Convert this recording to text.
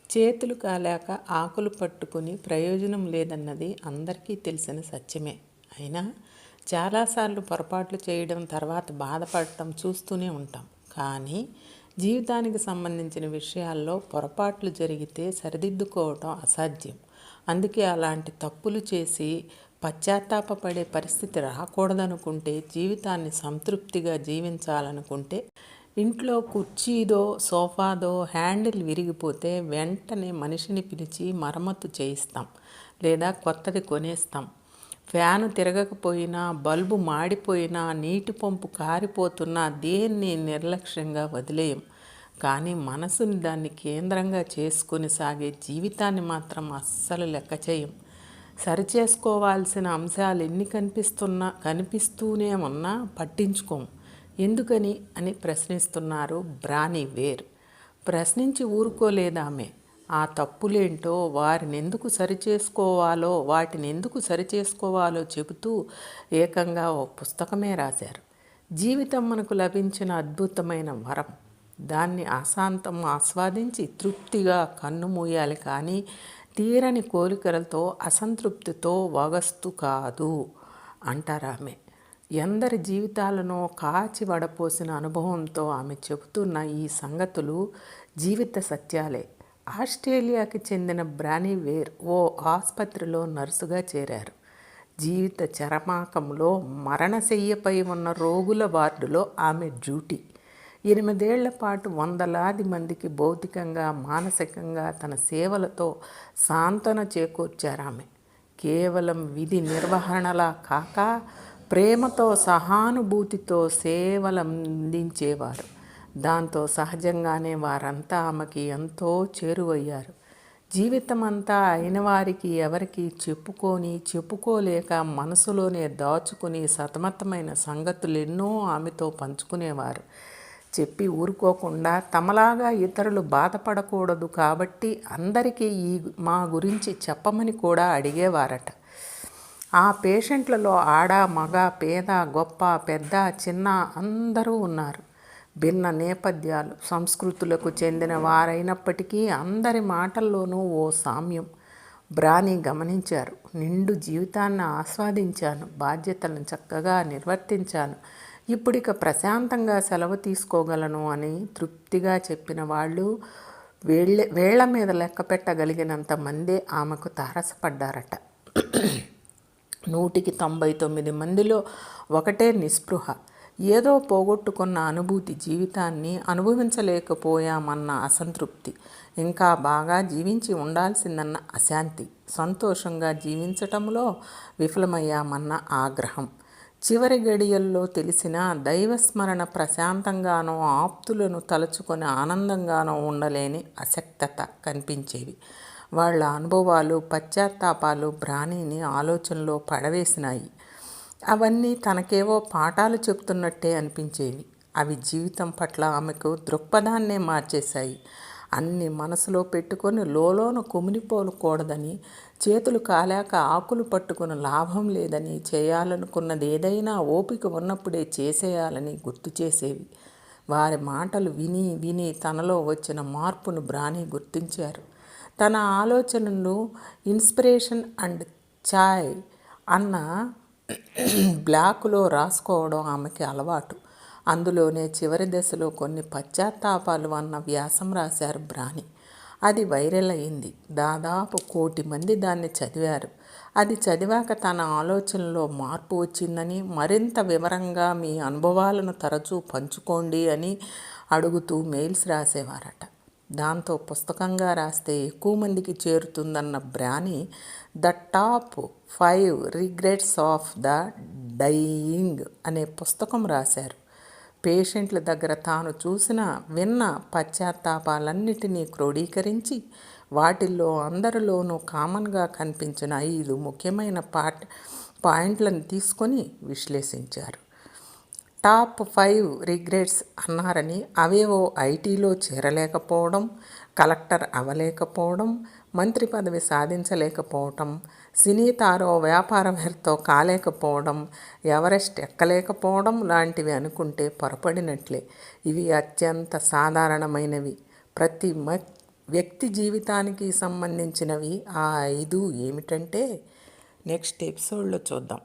చేతులు కాలాక ఆకులు పట్టుకుని ప్రయోజనం లేదన్నది అందరికీ తెలిసిన సత్యమే. అయినా చాలాసార్లు పొరపాట్లు చేయడం, తర్వాత బాధపడటం చూస్తూనే ఉంటాం. కానీ జీవితానికి సంబంధించిన విషయాల్లో పొరపాట్లు జరిగితే సరిదిద్దుకోవటం అసాధ్యం. అందుకే అలాంటి తప్పులు చేసి పశ్చాత్తాపపడే పరిస్థితి రాకూడదనుకుంటే, జీవితాన్ని సంతృప్తిగా జీవించాలనుకుంటే, ఇంట్లో కుర్చీదో సోఫాదో హ్యాండిల్ విరిగిపోతే వెంటనే మనిషిని పిలిచి మరమ్మతు చేయిస్తాం, లేదా కొత్తది కొనేస్తాం. ఫ్యాను తిరగకపోయినా, బల్బు మాడిపోయినా, నీటి పంపు కారిపోతున్నా దేన్ని నిర్లక్ష్యంగా వదిలేయం. కానీ మనసుని దాన్ని కేంద్రంగా చేసుకొని సాగే జీవితాన్ని మాత్రం అస్సలు లెక్క చేయం. సరిచేసుకోవాల్సిన అంశాలు ఎన్ని కనిపిస్తూనే ఉన్నా పట్టించుకోం. ఎందుకని అని ప్రశ్నిస్తున్నారు బ్రానీ వేర్. ప్రశ్నించి ఊరుకోలేదామె. ఆ తప్పులేంటో, వాటిని ఎందుకు సరిచేసుకోవాలో చెబుతూ ఏకంగా ఓ పుస్తకమే రాశారు. జీవితం మనకు లభించిన అద్భుతమైన వరం. దాన్ని ఆశాంతం ఆస్వాదించి తృప్తిగా కన్ను మూయాలి, కానీ తీరని కోరికలతో, అసంతృప్తితో వగస్తు కాదు అంటారామె. ఎందరి జీవితాలను కాచి వడపోసిన అనుభవంతో ఆమె చెబుతున్న ఈ సంగతులు జీవిత సత్యాలే. ఆస్ట్రేలియాకి చెందిన బ్రానీ వేర్ ఓ ఆసుపత్రిలో నర్సుగా చేరారు. జీవిత చరమాకంలో మరణశయ్యపై ఉన్న రోగుల వార్డులో ఆమె డ్యూటీ. 8 ఏళ్ల పాటు వందలాది మందికి భౌతికంగా, మానసికంగా తన సేవలతో సాంత్వన చేకూర్చారామె. కేవలం విధి నిర్వహణలా కాక ప్రేమతో, సహానుభూతితో సేవలందించేవారు. దాంతో సహజంగానే వారంతా ఆమెకి ఎంతో చేరువయ్యారు. జీవితమంతా అయిన వారికి ఎవరికి చెప్పుకోలేక మనసులోనే దాచుకుని సతమతమైన సంగతులెన్నో ఆమెతో పంచుకునేవారు. చెప్పి ఊరుకోకుండా తమలాగా ఇతరులు బాధపడకూడదు కాబట్టి అందరికీ మా గురించి చెప్పమని కూడా అడిగేవారట. ఆ పేషెంట్లలో ఆడ, మగ, పేద, గొప్ప, పెద్ద, చిన్న అందరూ ఉన్నారు. భిన్న నేపథ్యాలు, సంస్కృతులకు చెందిన వారైనప్పటికీ అందరి మాటల్లోనూ ఓ సామ్యం. బ్రానీ గమనించారు. నిండు జీవితాన్ని ఆస్వాదించాను, బాధ్యతలను చక్కగా నిర్వర్తించాను, ఇప్పుడిక ప్రశాంతంగా సెలవు తీసుకోగలను అని తృప్తిగా చెప్పిన వాళ్ళు వేళ్ల మీద లెక్క పెట్టగలిగినంత మందే ఆమెకు తారసపడ్డారట. 199 మందిలో ఒకటే నిస్పృహ. ఏదో పోగొట్టుకున్న అనుభూతి, జీవితాన్ని అనుభవించలేకపోయామన్న అసంతృప్తి, ఇంకా బాగా జీవించి ఉండాల్సిందన్న అశాంతి, సంతోషంగా జీవించటంలో విఫలమయ్యామన్న ఆగ్రహం, చివరి గడియల్లో తెలిసిన దైవస్మరణ, ప్రశాంతంగానో ఆప్తులను తలుచుకొని ఆనందంగానో ఉండలేని అశక్తత కనిపించేవి. వాళ్ళ అనుభవాలు, పశ్చాత్తాపాలు బ్రానీని ఆలోచనలో పడవేసినాయి. అవన్నీ తనకేవో పాఠాలు చెప్తున్నట్టే అనిపించేవి. అవి జీవితం పట్ల ఆమెకు దృక్పథాన్నే మార్చేశాయి. అన్ని మనసులో పెట్టుకొని లోలోన కుమిలిపోకూడదని, చేతులు కాలాక ఆకులు పట్టుకుని లాభం లేదని, చేయాలనుకున్నది ఏదైనా ఓపిక ఉన్నప్పుడే చేసేయాలని గుర్తు చేసేవి. వారి మాటలు విని విని తనలో వచ్చిన మార్పును బ్రానీ గుర్తించారు. తన ఆలోచనను ఇన్స్పిరేషన్ అండ్ ఛాయ్ అన్న బ్లాకులో రాసుకోవడం ఆమెకి అలవాటు. అందులోనే చివరి దశలో కొన్ని పశ్చాత్తాపాలు అన్న వ్యాసం రాశారు బ్రానీ. అది వైరల్ అయింది. దాదాపు 1 కోటి మంది దాన్ని చదివారు. అది చదివాక తన ఆలోచనలో మార్పు వచ్చిందని, మరింత వివరంగా మీ అనుభవాలను తరచూ పంచుకోండి అని అడుగుతూ మెయిల్స్ రాసేవారట. దాంతో పుస్తకంగా రాస్తే ఎక్కువ మందికి చేరుతుందన్న Bronnie the top 5 regrets of the dying అనే పుస్తకం రాశారు. పేషెంట్ల దగ్గర తాను చూసిన, విన్న పశ్చాత్తాపాలన్నిటినీ క్రోడీకరించి వాటిల్లో అందరిలోనూ కామన్గా కనిపించిన 5 ముఖ్యమైన పాయింట్లను తీసుకొని విశ్లేషించారు. టాప్ 5 రిగ్రెట్స్ అన్నారని అవేవో ఐటీలో చేరలేకపోవడం, కలెక్టర్ అవ్వలేకపోవడం, మంత్రి పదవి సాధించలేకపోవటం, సినీ తారో వ్యాపారవేత్తతో కాలేకపోవడం, ఎవరెస్ట్ ఎక్కలేకపోవడం లాంటివి అనుకుంటే పొరపడినట్లే. ఇవి అత్యంత సాధారణమైనవి. వ్యక్తి జీవితానికి సంబంధించినవి ఆ 5 ఏమిటంటే నెక్స్ట్ ఎపిసోడ్లో చూద్దాం.